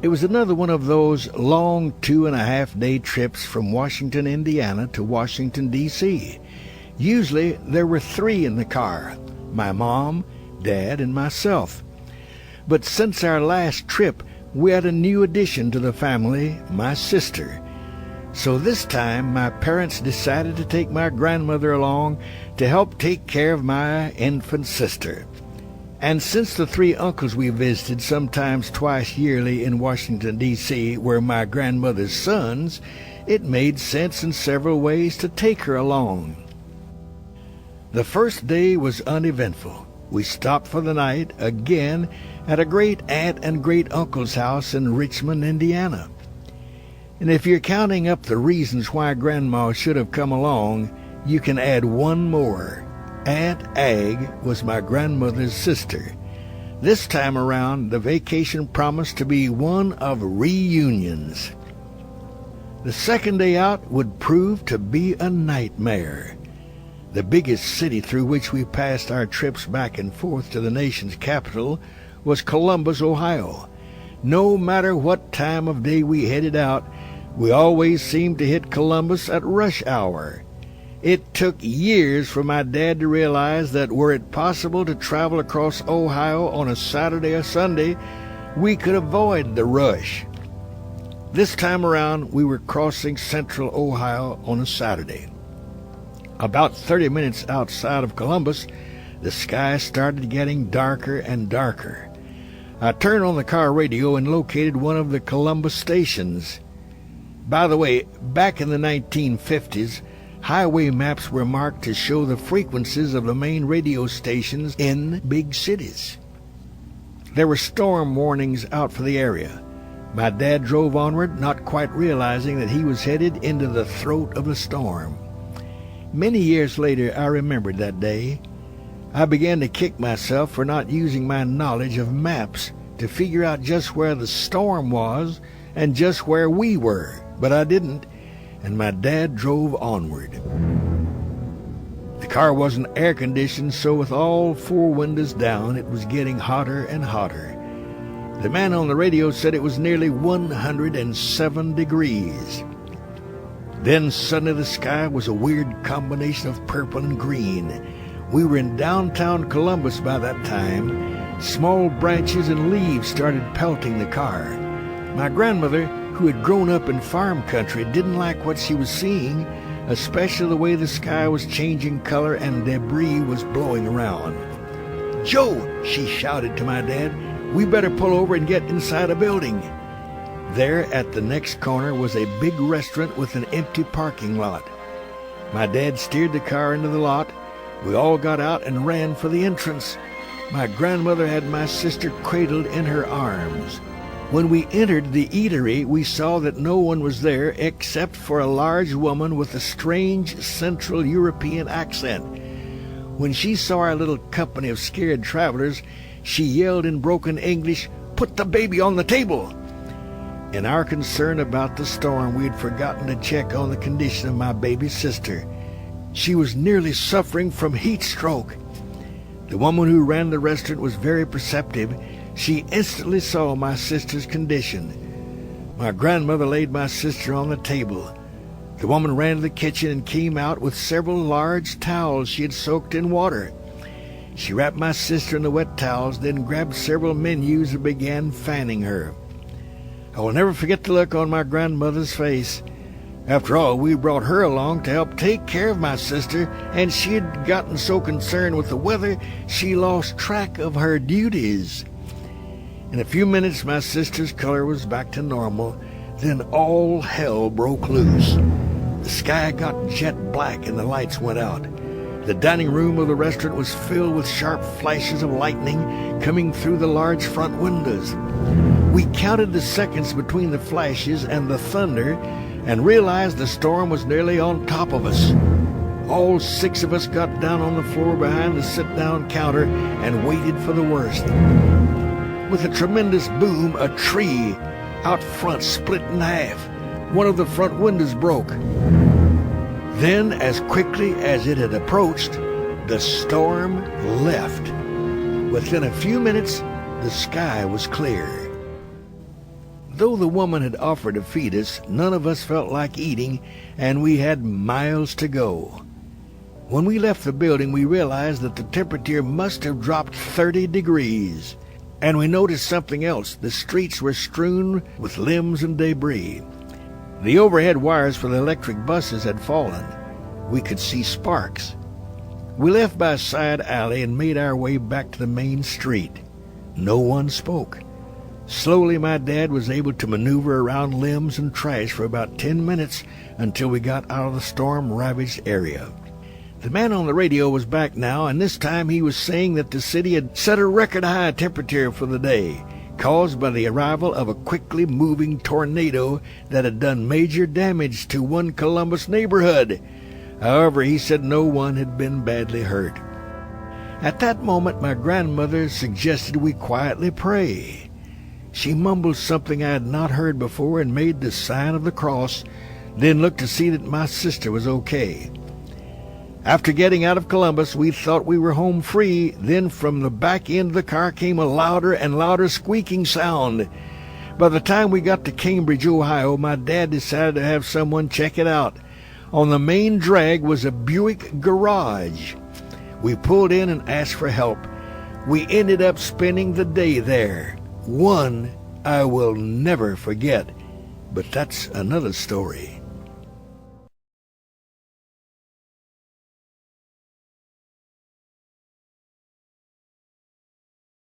It was another one of those long 2.5-day trips from Washington, Indiana to Washington, D.C. Usually there were 3 in the car, my mom, Dad, and myself. But since our last trip, we had a new addition to the family, my sister. So this time my parents decided to take my grandmother along to help take care of my infant sister. And since the 3 uncles we visited sometimes twice yearly in Washington, D.C. were my grandmother's sons, it made sense in several ways to take her along. The first day was uneventful. We stopped for the night, again, at a great-aunt and great-uncle's house in Richmond, Indiana. And if you're counting up the reasons why Grandma should have come along, you can add one more. Aunt Ag was my grandmother's sister. This time around, the vacation promised to be one of reunions. The second day out would prove to be a nightmare. The biggest city through which we passed our trips back and forth to the nation's capital was Columbus, Ohio. No matter what time of day we headed out, we always seemed to hit Columbus at rush hour. It took years for my dad to realize that were it possible to travel across Ohio on a Saturday or Sunday, we could avoid the rush. This time around, we were crossing central Ohio on a Saturday. About 30 minutes outside of Columbus, the sky started getting darker and darker. I turned on the car radio and located one of the Columbus stations. By the way, back in the 1950s, highway maps were marked to show the frequencies of the main radio stations in big cities. There were storm warnings out for the area. My dad drove onward, not quite realizing that he was headed into the throat of the storm. Many years later, I remembered that day. I began to kick myself for not using my knowledge of maps to figure out just where the storm was and just where we were, but I didn't. And my dad drove onward. The car wasn't air-conditioned, so with all 4 windows down, it was getting hotter and hotter. The man on the radio said it was nearly 107 degrees. Then suddenly the sky was a weird combination of purple and green. We were in downtown Columbus by that time. Small branches and leaves started pelting the car. My grandmother, who had grown up in farm country, didn't like what she was seeing, especially the way the sky was changing color and debris was blowing around. "Joe," she shouted to my dad, "we better pull over and get inside a building." There at the next corner was a big restaurant with an empty parking lot. My dad steered the car into the lot. We all got out and ran for the entrance. My grandmother had my sister cradled in her arms. When we entered the eatery, we saw that no one was there except for a large woman with a strange Central European accent. When she saw our little company of scared travelers, she yelled in broken English, "Put the baby on the table!" In our concern about the storm, we had forgotten to check on the condition of my baby sister. She was nearly suffering from heat stroke. The woman who ran the restaurant was very perceptive. She instantly saw my sister's condition. My grandmother laid my sister on the table. The woman ran to the kitchen and came out with several large towels she had soaked in water. She wrapped my sister in the wet towels, then grabbed several menus and began fanning her. I will never forget the look on my grandmother's face. After all, we brought her along to help take care of my sister, and she had gotten so concerned with the weather, she lost track of her duties. In a few minutes, my sister's color was back to normal. Then all hell broke loose. The sky got jet black and the lights went out. The dining room of the restaurant was filled with sharp flashes of lightning coming through the large front windows. We counted the seconds between the flashes and the thunder and realized the storm was nearly on top of us. All 6 of us got down on the floor behind the sit-down counter and waited for the worst. With a tremendous boom, a tree out front split in half. One of the front windows broke. Then, as quickly as it had approached, the storm left. Within a few minutes, the sky was clear. Though the woman had offered to feed us, none of us felt like eating, and we had miles to go. When we left the building, we realized that the temperature must have dropped 30 degrees. And we noticed something else. The streets were strewn with limbs and debris. The overhead wires for the electric buses had fallen. We could see sparks. We left by a side alley and made our way back to the main street. No one spoke. Slowly, my dad was able to maneuver around limbs and trash for about 10 minutes until we got out of the storm-ravaged area. The man on the radio was back now, and this time he was saying that the city had set a record-high temperature for the day, caused by the arrival of a quickly moving tornado that had done major damage to one Columbus neighborhood. However, he said no one had been badly hurt. At that moment, my grandmother suggested we quietly pray. She mumbled something I had not heard before and made the sign of the cross, then looked to see that my sister was okay. After getting out of Columbus, we thought we were home free. Then from the back end of the car came a louder and louder squeaking sound. By the time we got to Cambridge, Ohio, my dad decided to have someone check it out. On the main drag was a Buick garage. We pulled in and asked for help. We ended up spending the day there. One I will never forget, but that's another story.